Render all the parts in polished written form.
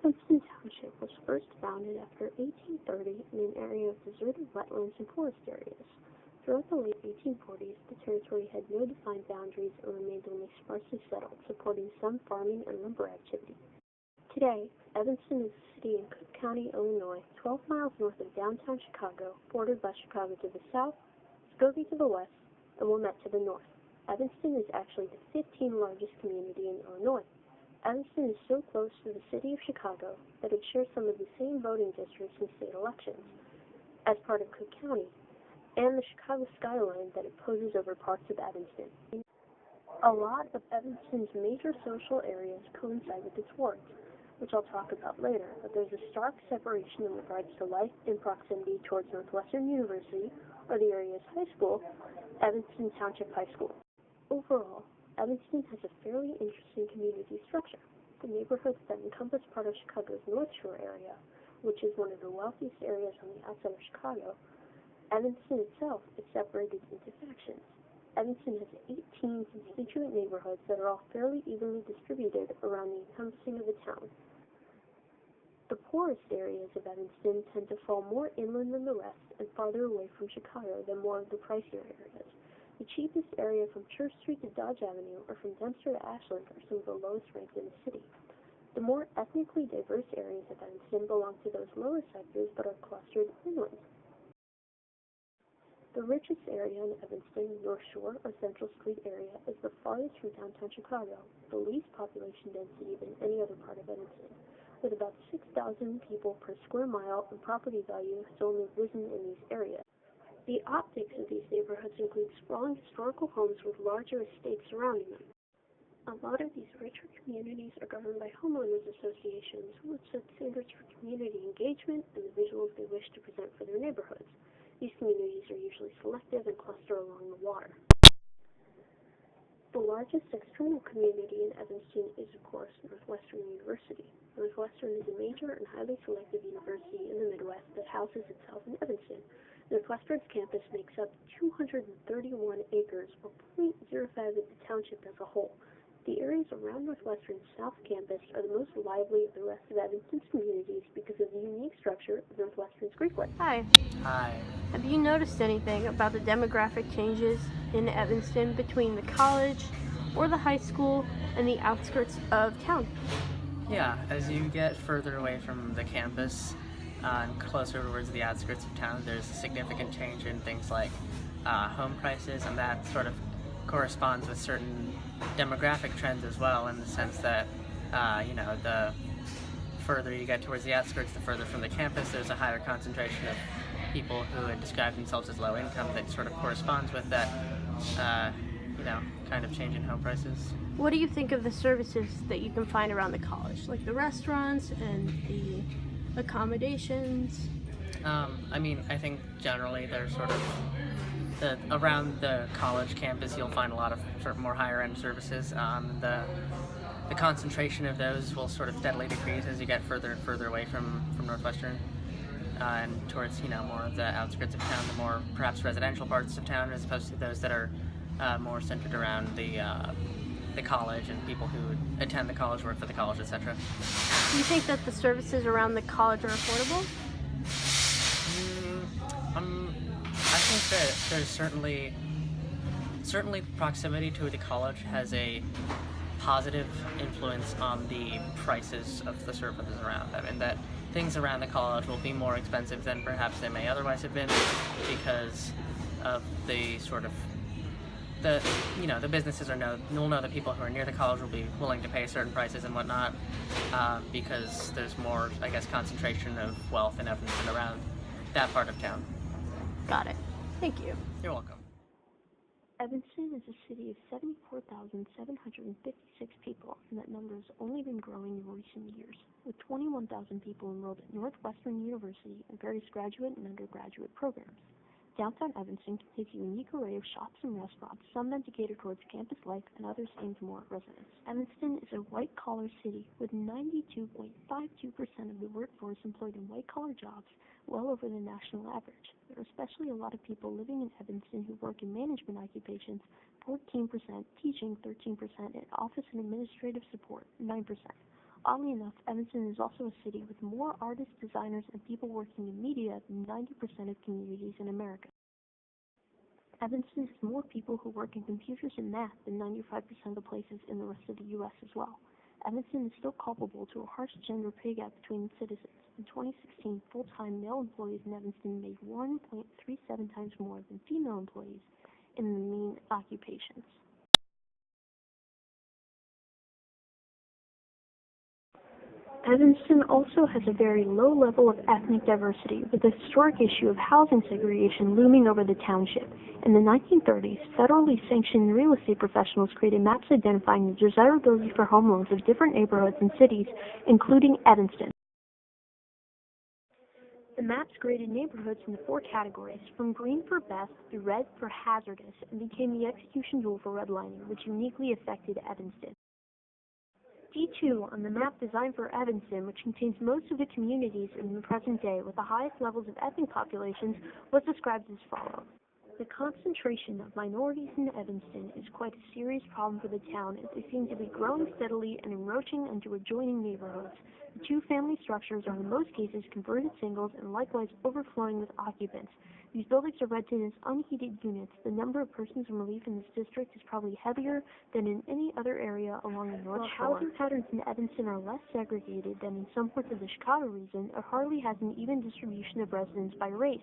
Evanston Township was first founded after 1830 in an area of deserted wetlands and forest areas. Throughout the late 1840s, the territory had no defined boundaries and remained only sparsely settled, supporting some farming and lumber activity. Today, Evanston is a city in Cook County, Illinois, 12 miles north of downtown Chicago, bordered by Chicago to the south, Muskogee to the west, and Wilmette to the north. Evanston is actually the 15th largest community in Illinois. Evanston is so close to the city of Chicago that it shares some of the same voting districts in state elections, as part of Cook County, and the Chicago skyline that it poses over parts of Evanston. A lot of Evanston's major social areas coincide with its wards, which I'll talk about later, but there's a stark separation in regards to life in proximity towards Northwestern University, or the area's high school, Evanston Township High School. Overall, Evanston has a fairly interesting community structure. The neighborhoods that encompass part of Chicago's North Shore area, which is one of the wealthiest areas on the outside of Chicago, Evanston itself is separated into factions. Evanston has 18 constituent neighborhoods that are all fairly evenly distributed around the encompassing of the town. The poorest areas of Evanston tend to fall more inland than the rest and farther away from Chicago than more of the pricier areas. The cheapest area from Church Street to Dodge Avenue or from Dempster to Ashland are some of the lowest ranked in the city. The more ethnically diverse areas of Evanston belong to those lower sectors but are clustered inland. The richest area in Evanston, North Shore or Central Street area, is the farthest from downtown Chicago, the least population density than any other part of Evanston, with about 6,000 people per square mile, and property value has only risen in these areas. The optics of these neighborhoods include sprawling historical homes with larger estates surrounding them. A lot of these richer communities are governed by homeowners associations, which set standards for community engagement and the visuals they wish to present for their neighborhoods. These communities are usually selective and cluster along the water. The largest external community in Evanston is, of course, Northwestern University. Northwestern is a major and highly selective university in the Midwest that houses itself in Evanston. Northwestern's campus makes up 231 acres, or 0.05 of the township as a whole. The areas around Northwestern's South Campus are the most lively of the rest of Evanston's communities because of the unique structure of Northwestern's Creekwood. Hi. Hi. Have you noticed anything about the demographic changes in Evanston between the college or the high school and the outskirts of town? Yeah, as you get further away from the campus and closer towards the outskirts of town, there's a significant change in things like home prices, and that sort of corresponds with certain demographic trends as well, in the sense that, the further you get towards the outskirts, the further from the campus, there's a higher concentration of people who would describe themselves as low income that sort of corresponds with that, kind of change in home prices. What do you think of the services that you can find around the college, like the restaurants and the accommodations? I think generally they're sort of around the college campus you'll find a lot of sort of more higher end services. The concentration of those will sort of steadily decrease as you get further and further away from Northwestern and towards more of the outskirts of town, the more perhaps residential parts of town, as opposed to those that are more centered around the college and people who attend the college, work for the college, etc. Do you think that the services around the college are affordable? I think that there's certainly proximity to the college has a positive influence on the prices of the services around them, and that things around the college will be more expensive than perhaps they may otherwise have been because of the sort of the businesses will know that people who are near the college will be willing to pay certain prices and whatnot, because there's more, I guess, concentration of wealth in Evanston around that part of town. Got it. Thank you. You're welcome. Evanston is a city of 74,756 people, and that number has only been growing in recent years, with 21,000 people enrolled at Northwestern University in various graduate and undergraduate programs. Downtown Evanston contains a unique array of shops and restaurants, some meant to cater towards campus life and others aimed more at residents. Evanston is a white-collar city with 92.52% of the workforce employed in white-collar jobs, well over the national average. There are especially a lot of people living in Evanston who work in management occupations, 14%, teaching 13%, and office and administrative support 9%. Oddly enough, Evanston is also a city with more artists, designers, and people working in media than 90% of communities in America. Evanston has more people who work in computers and math than 95% of the places in the rest of the U.S. as well. Evanston is still culpable to a harsh gender pay gap between citizens. In 2016, full-time male employees in Evanston made 1.37 times more than female employees in the mean occupations. Evanston also has a very low level of ethnic diversity, with the historic issue of housing segregation looming over the township. In the 1930s, federally sanctioned real estate professionals created maps identifying the desirability for home loans of different neighborhoods and cities, including Evanston. The maps graded neighborhoods into 4 categories, from green for best to red for hazardous, and became the execution tool for redlining, which uniquely affected Evanston. D2 on the map designed for Evanston, which contains most of the communities in the present day with the highest levels of ethnic populations, was described as follows. The concentration of minorities in Evanston is quite a serious problem for the town, as they seem to be growing steadily and encroaching into adjoining neighborhoods. The 2-family structures are in most cases converted singles and likewise overflowing with occupants. These buildings are rented as unheated units. The number of persons in relief in this district is probably heavier than in any other area along the North Shore. While housing patterns in Evanston are less segregated than in some parts of the Chicago region, it hardly has an even distribution of residents by race.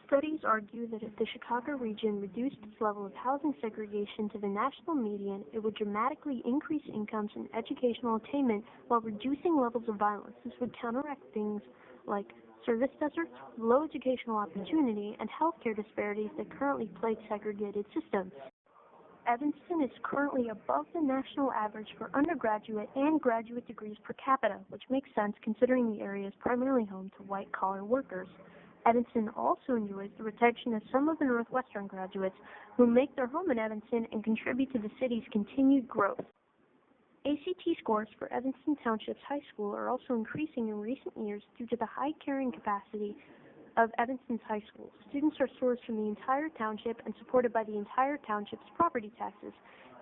Studies argue that if the Chicago region reduced its level of housing segregation to the national median, it would dramatically increase incomes and educational attainment while reducing levels of violence. This would counteract things like service deserts, low educational opportunity, and healthcare disparities that currently plague segregated systems. Evanston is currently above the national average for undergraduate and graduate degrees per capita, which makes sense considering the area is primarily home to white-collar workers. Evanston also enjoys the protection of some of the Northwestern graduates who make their home in Evanston and contribute to the city's continued growth. ACT scores for Evanston Township's high school are also increasing in recent years due to the high carrying capacity of Evanston's high schools. Students are sourced from the entire township and supported by the entire township's property taxes.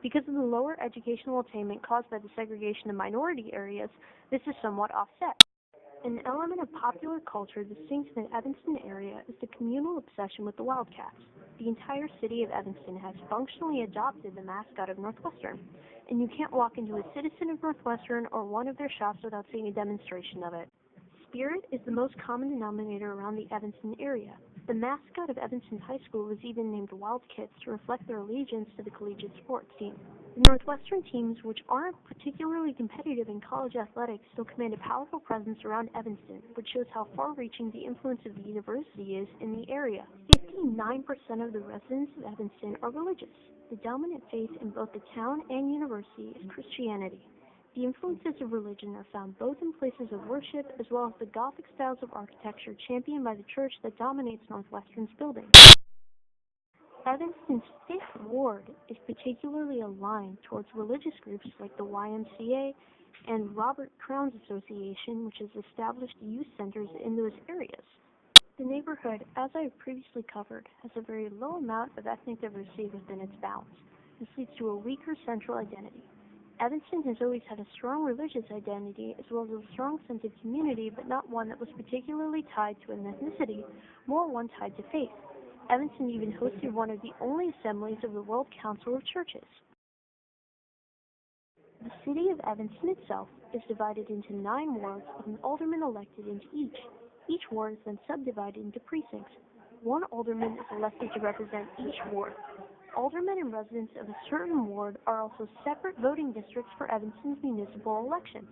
Because of the lower educational attainment caused by the segregation of minority areas, this is somewhat offset. An element of popular culture distinct in the Evanston area is the communal obsession with the Wildcats. The entire city of Evanston has functionally adopted the mascot of Northwestern, and you can't walk into a Citizen of Northwestern or one of their shops without seeing a demonstration of it. Spirit is the most common denominator around the Evanston area. The mascot of Evanston High School was even named Wildcats to reflect their allegiance to the collegiate sports team. The Northwestern teams, which aren't particularly competitive in college athletics, still command a powerful presence around Evanston, which shows how far-reaching the influence of the university is in the area. 59% of the residents of Evanston are religious. The dominant faith in both the town and university is Christianity. The influences of religion are found both in places of worship as well as the Gothic styles of architecture championed by the church that dominates Northwestern's buildings. Evanston's 5th Ward is particularly aligned towards religious groups like the YMCA and Robert Crown's Association, which has established youth centers in those areas. The neighborhood, as I have previously covered, has a very low amount of ethnic diversity within its bounds. This leads to a weaker central identity. Evanston has always had a strong religious identity as well as a strong sense of community, but not one that was particularly tied to an ethnicity, more one tied to faith. Evanston even hosted one of the only assemblies of the World Council of Churches. The city of Evanston itself is divided into 9 wards with an alderman elected into each. Each ward is then subdivided into precincts. 1 alderman is elected to represent each ward. Aldermen and residents of a certain ward are also separate voting districts for Evanston's municipal elections.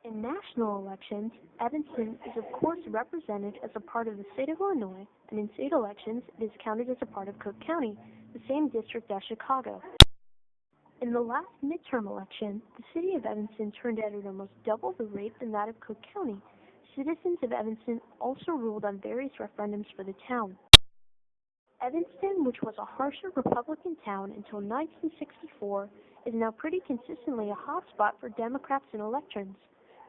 In national elections, Evanston is of course represented as a part of the state of Illinois, and in state elections it is counted as a part of Cook County, the same district as Chicago. In the last midterm election, the city of Evanston turned out at almost double the rate than that of Cook County. Citizens of Evanston also ruled on various referendums for the town. Evanston, which was a harsher Republican town until 1964, is now pretty consistently a hotspot for Democrats in elections.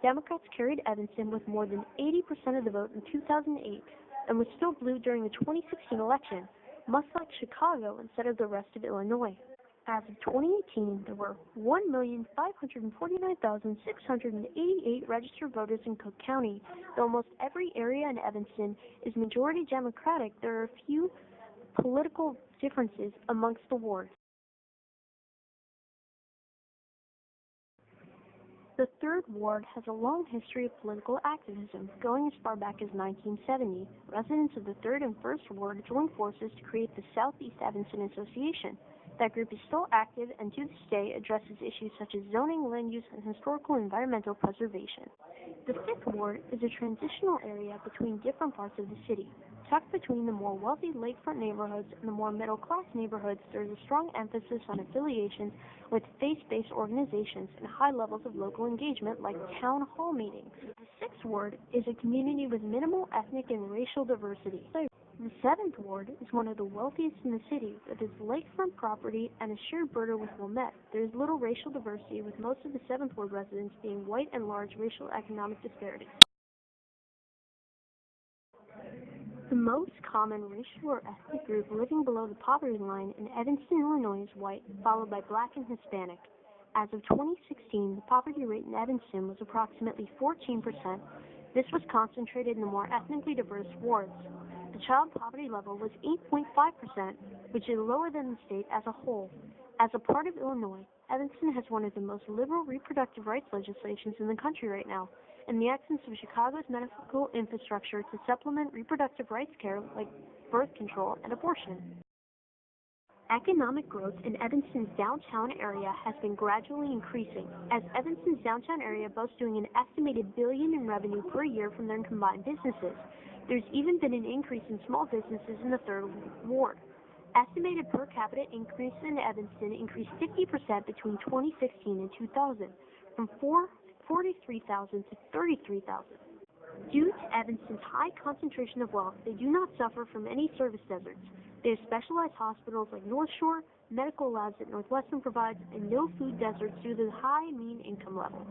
Democrats carried Evanston with more than 80% of the vote in 2008 and was still blue during the 2016 election, much like Chicago instead of the rest of Illinois. As of 2018, there were 1,549,688 registered voters in Cook County. Though almost every area in Evanston is majority Democratic, there are a few political differences amongst the wards. The 3rd Ward has a long history of political activism, going as far back as 1970. Residents of the 3rd and 1st Ward joined forces to create the Southeast Evanston Association. That group is still active and to this day addresses issues such as zoning, land use, and historical environmental preservation. The 5th Ward is a transitional area between different parts of the city. Tucked between the more wealthy lakefront neighborhoods and the more middle-class neighborhoods, there is a strong emphasis on affiliations with faith-based organizations and high levels of local engagement like town hall meetings. The 6th Ward is a community with minimal ethnic and racial diversity. The 7th Ward is one of the wealthiest in the city, with its lakefront property and a shared border with Wilmette. There is little racial diversity, with most of the 7th Ward residents being white and large racial economic disparities. The most common racial or ethnic group living below the poverty line in Evanston, Illinois is white, followed by black and Hispanic. As of 2016, the poverty rate in Evanston was approximately 14%. This was concentrated in the more ethnically diverse wards. The child poverty level was 8.5%, which is lower than the state as a whole. As a part of Illinois, Evanston has one of the most liberal reproductive rights legislations in the country right now, in the absence of Chicago's medical infrastructure to supplement reproductive rights care like birth control and abortion. Economic growth in Evanston's downtown area has been gradually increasing, as Evanston's downtown area boasts doing an estimated $1 billion in revenue per year from their combined businesses. There's even been an increase in small businesses in the 3rd Ward. Estimated per capita increase in Evanston increased 50% between 2016 and 2000, from 43,000 to 33,000. Due to Evanston's high concentration of wealth, they do not suffer from any service deserts. They have specialized hospitals like North Shore, medical labs that Northwestern provides, and no food deserts due to the high mean income level.